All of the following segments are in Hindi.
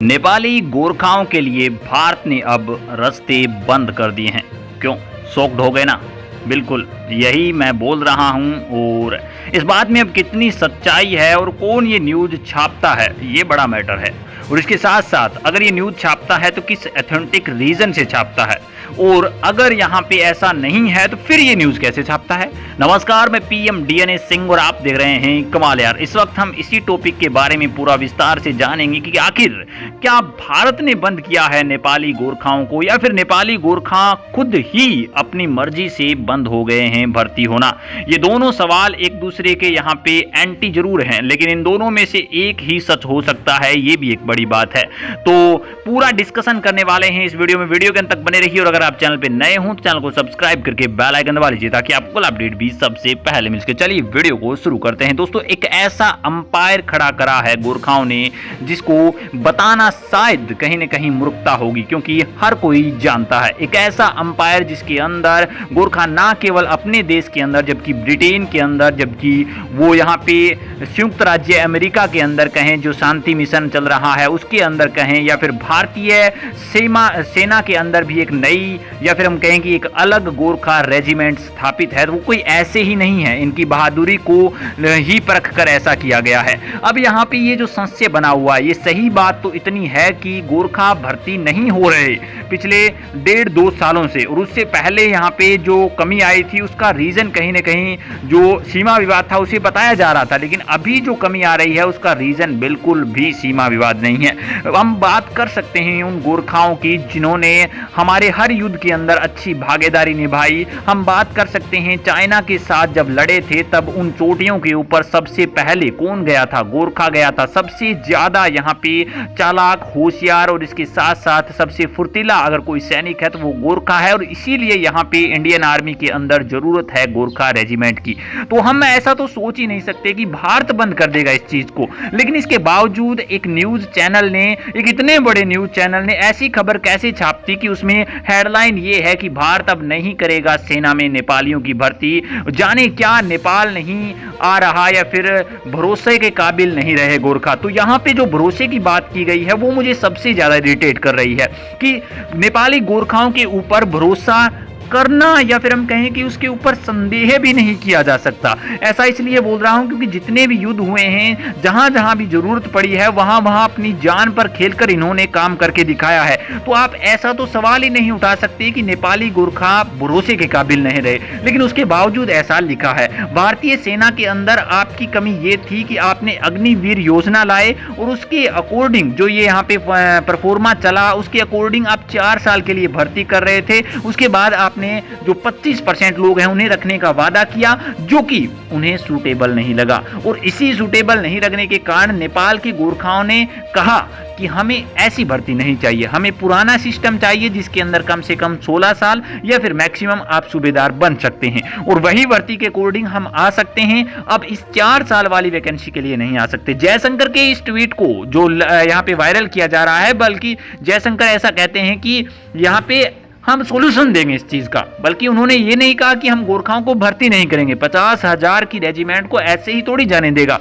नेपाली गोरखाओं के लिए भारत ने अब रास्ते बंद कर दिए हैं। क्यों? शॉक्ड हो गए ना? बिल्कुल यही मैं बोल रहा हूं। और इस बात में अब कितनी सच्चाई है और कौन ये न्यूज़ छापता है, ये बड़ा मैटर है। और इसके साथ साथ अगर ये न्यूज़ छापता है तो किस ऑथेंटिक रीज़न से छापता है, और अगर यहाँ पे ऐसा नहीं है तो फिर ये न्यूज़ कैसे छापता है। नमस्कार, मैं पीएम डीएनए सिंह और आप देख रहे हैं कमाल यार। इस वक्त हम इसी टॉपिक के बारे में पूरा विस्तार से जानेंगे कि आखिर क्या भारत ने बंद किया है नेपाली गोरखाओं को, या फिर नेपाली गोरखा खुद ही अपनी मर्जी से बंद हो गए हैं भर्ती होना। ये दोनों सवाल एक दूसरे के यहाँ पे एंटी जरूर हैं, लेकिन इन दोनों में से एक ही सच हो सकता है, ये भी एक बड़ी बात है। तो पूरा डिस्कशन करने वाले हैं इस वीडियो में। वीडियो के अंत तक बने रहिए और अगर आप चैनल पे नए हो तो चैनल को सब्सक्राइब करके बेल आइकन दबा लीजिए ताकि आपको अपडेट भी सबसे पहले मिल सके। चलिए वीडियो को शुरू करते हैं। दोस्तों, एक ऐसा अंपायर खड़ा करा है गोरखाओं ने जिसको बताना शायद कहीं ना कहीं मूर्खता होगी, क्योंकि हर कोई जानता है। एक ऐसा अंपायर जिसके अंदर गोरखा ना केवल अपने देश के अंदर, जबकि ब्रिटेन के अंदर, जबकि वो यहाँ पे संयुक्त राज्य अमेरिका के अंदर कहें जो शांति मिशन चल रहा है उसके अंदर कहें, या फिर भारतीय सेना के अंदर भी एक नई, या फिर हम कहें कि एक अलग गोरखा रेजिमेंट स्थापित है। तो वो कोई ऐसे ही नहीं है, इनकी बहादुरी को ही परख कर ऐसा किया गया है। अब यहाँ पे ये जो संशय बना हुआ है, ये सही बात तो इतनी है कि गोरखा भर्ती नहीं हो रहे पिछले 1.5-2 सालों से, और उससे पहले यहाँ पे जो कमी आई थी उसका रीजन कहीं ना कहीं जो सीमा विवाद था उसे बताया जा रहा था, लेकिन अभी जो कमी आ रही है उसका रीजन बिल्कुल भी सीमा विवाद नहीं है। हम बात कर सकते हैं उन गोरखाओं की जिन्होंने हमारे हर युद्ध के अंदर अच्छी भागीदारी निभाई। हम बात कर सकते हैं चाइना के साथ जब लड़े थे तब उन चोटियों के ऊपर सबसे पहले कौन गया था? गोरखा गया था। सबसे ज्यादा यहाँ पे चालाक, होशियार और इसके साथ साथ सबसे फुर्तीला अगर कोई सैनिक है तो वो गोरखा है, और इसीलिए यहाँ पे इंडियन आर्मी के अंदर जरूरत है गोरखा रेजिमेंट की। तो हम ऐसा तो सोच ही नहीं सकते कि भारत बंद कर देगा इस चीज को, लेकिन इसके बावजूद एक न्यूज चैनल ने, एक इतने बड़े न्यूज चैनल ने ऐसी खबर कैसे छापती कि उसमें हेडलाइन ये है कि भारत अब नहीं करेगा सेना में नेपालियों की भर्ती। जाने क्या नेपाल नहीं आ रहा या फिर भरोसे के काबिल नहीं रहे गोरखा। तो यहाँ पे जो भरोसे की बात की गई है वो मुझे सबसे ज्यादा इरिटेट कर रही है कि नेपाली गोरखाओं के ऊपर भरोसा करना, या फिर हम कहें कि उसके ऊपर संदेह भी नहीं किया जा सकता। ऐसा इसलिए बोल रहा हूं क्योंकि जितने भी युद्ध हुए हैं, जहां जहां भी जरूरत पड़ी है वहां वहां अपनी जान पर खेलकर इन्होंने काम करके दिखाया है। तो आप ऐसा तो सवाल ही नहीं उठा सकते कि नेपाली गोरखा भरोसे के काबिल नहीं रहे, लेकिन उसके बावजूद ऐसा लिखा है। भारतीय सेना के अंदर आपकी कमी ये थी कि आपने अग्निवीर योजना लाए और उसके अकॉर्डिंग जो ये यहाँ पे परफॉर्मा चला उसके अकॉर्डिंग आप 4 साल के लिए भर्ती कर रहे थे। उसके बाद आप ने जो 25% लोग हैं उन्हें रखने का वादा किया, जो कि उन्हें सूटेबल नहीं लगा, और इसी सूटेबल नहीं लगने के कारण नेपाल के गोरखाओं ने कहा कि हमें ऐसी भर्ती नहीं चाहिए, हमें पुराना सिस्टम चाहिए जिसके अंदर कम से कम 16 साल या फिर मैक्सिमम आप सूबेदार बन सकते हैं, और वही भर्ती के अकॉर्डिंग हम आ सकते हैं। अब इस 4 साल वाली वैकेंसी के लिए नहीं आ सकते। जयशंकर के इस ट्वीट को जो यहाँ पे वायरल किया जा रहा है, बल्कि जयशंकर ऐसा कहते हैं कि यहाँ पे हम सॉल्यूशन देंगे इस चीज का, बल्कि उन्होंने ये नहीं कहा कि हम गोरखाओं को भर्ती नहीं करेंगे। 50,000 की रेजिमेंट को ऐसे ही थोड़ी जाने देगा,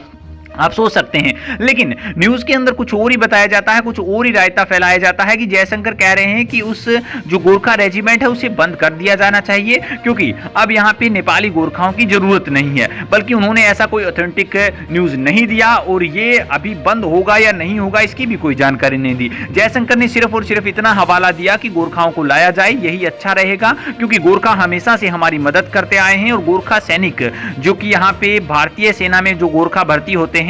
आप सोच सकते हैं। लेकिन न्यूज के अंदर कुछ और ही बताया जाता है, कुछ और ही रायता फैलाया जाता है कि जयशंकर कह रहे हैं कि उस जो गोरखा रेजिमेंट है उसे बंद कर दिया जाना चाहिए, क्योंकि अब यहाँ पे नेपाली गोरखाओं की जरूरत नहीं है। बल्कि उन्होंने ऐसा कोई ऑथेंटिक न्यूज नहीं दिया, और ये अभी बंद होगा या नहीं होगा इसकी भी कोई जानकारी नहीं दी। जयशंकर ने सिर्फ और सिर्फ इतना हवाला दिया कि गोरखाओं को लाया जाए, यही अच्छा रहेगा, क्योंकि गोरखा हमेशा से हमारी मदद करते आए हैं। और गोरखा सैनिक जो कि यहाँ पे भारतीय सेना में जो गोरखा भर्ती होते हैं,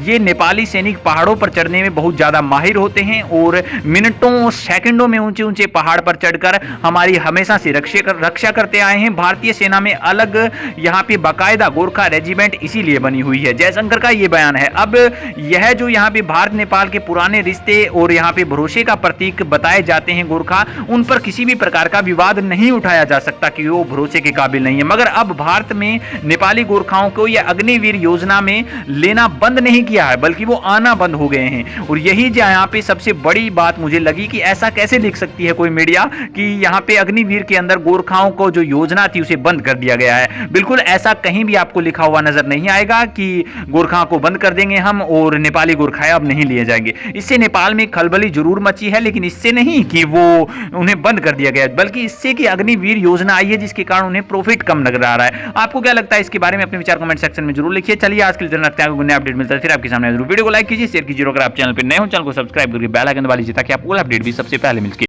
ये नेपाली सैनिक पहाड़ों पर चढ़ने में बहुत ज्यादा माहिर होते हैं, और मिनटों सेकंडों में ऊंचे ऊंचे पहाड़ पर चढ़कर हमारी हमेशा से रक्षा करते आए हैं। भारतीय सेना में अलग यहाँ पे बाकायदा गोरखा रेजिमेंट इसीलिए बनी हुई है। जयशंकर का ये बयान है। अब यह जो यहाँ पे भारत नेपाल के पुराने रिश्ते और यहाँ पे भरोसे का प्रतीक बताए जाते हैं गोरखा, उन पर किसी भी प्रकार का विवाद नहीं उठाया जा सकता कि वो भरोसे के काबिल नहीं है। मगर अब भारत में नेपाली गोरखाओं को यह अग्निवीर योजना में लेना बंद नहीं किया है बल्कि वो आना बंद हो गए हैं। और यही यहाँ पे सबसे बड़ी बात मुझे लगी कि ऐसा कैसे लिख सकती है कोई मीडिया कि यहाँ पे अग्निवीर के अंदर गोरखाओं को जो योजना थी उसे बंद कर दिया गया है। बिल्कुल ऐसा कहीं भी आपको लिखा हुआ नजर नहीं आएगा कि गोरखाओं को बंद कर देंगे हम और नेपाली गोरखाएं अब नहीं लिए जाएंगे। इससे नेपाल में खलबली जरूर मची है, लेकिन इससे नहीं कि वो उन्हें बंद कर दिया गया, बल्कि इससे कि अग्निवीर योजना आई है जिसके कारण उन्हें प्रॉफिट कम नजर आ रहा है। आपको क्या लगता है इसके बारे में? अपने विचार कमेंट सेक्शन में जरूर लिखिए। चलिए आज के लिए रखते हैं, नया अपडेट मिलता है फिर आपके सामने। वीडियो को लाइक कीजिए, शेयर कीजिए, अगर आप चैनल पर नए हो चैनल को सब्सक्राइब करके बेल आइकन दबा लीजिए ताकि आपको अपडेट भी सबसे पहले मिल सके।